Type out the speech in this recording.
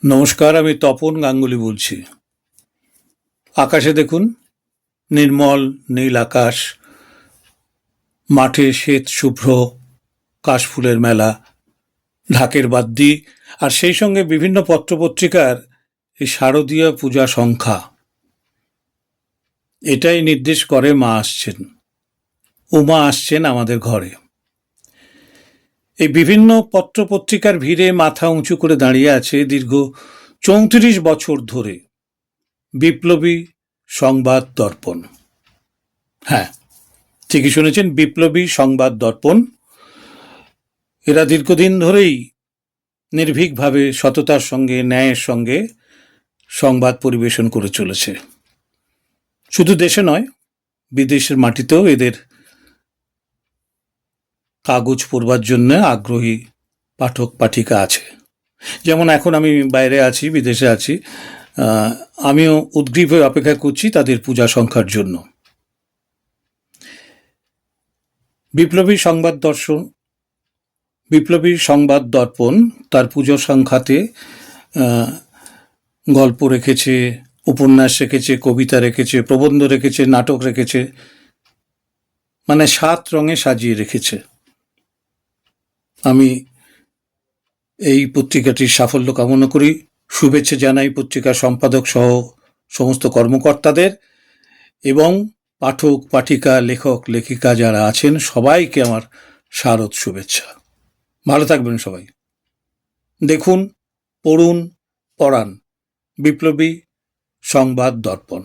নমস্কার, আমি তপন গাঙ্গুলি বলছি। আকাশে দেখুন, নির্মল নীল আকাশ, মাঠে শ্বেত শুভ্র কাশফুলের মেলা, ঢাকের বাদ্যি, আর সেই সঙ্গে বিভিন্ন পত্রপত্রিকার এই শারদীয় পূজা সংখ্যা। এটাই নির্দেশ করে মা আসছেন, উমা আসছেন আমাদের ঘরে। এই বিভিন্ন পত্রপত্রিকার ভিড়ে মাথা উঁচু করে দাঁড়িয়ে আছে দীর্ঘ ৩৪ বছর ধরে বিপ্লবী সংবাদ দর্পণ। হ্যাঁ, ঠিকই শুনেছেন, বিপ্লবী সংবাদ দর্পণ। এরা দীর্ঘদিন ধরেই নির্ভীকভাবে সততার সঙ্গে, ন্যায়ের সঙ্গে সংবাদ পরিবেশন করে চলেছে। শুধু দেশে নয়, বিদেশের মাটিতেও এদের কাগজ পড়বার জন্য আগ্রহী পাঠক পাঠিকা আছে। যেমন এখন আমি বাইরে আছি, বিদেশে আছি, আমিও উদ্গ্রীব হয়ে অপেক্ষা করছি তাদের পূজা সংখ্যার জন্য। বিপ্লবী সংবাদ দর্পণ তার পুজো সংখ্যাতে গল্প রেখেছে, উপন্যাস রেখেছে, কবিতা রেখেছে, প্রবন্ধ রেখেছে, নাটক রেখেছে, মানে 7 রঙে সাজিয়ে রেখেছে। আমি এই পত্রিকাটির সাফল্য কামনা করি, শুভেচ্ছা জানাই পত্রিকার সম্পাদক সহ সমস্ত কর্মকর্তাদের, এবং পাঠক পাঠিকা, লেখক লেখিকা যারা আছেন সবাইকে আমার শারদ শুভেচ্ছা। ভালো থাকবেন সবাই। দেখুন, পড়ুন, পড়ান বিপ্লবী সংবাদ দর্পণ।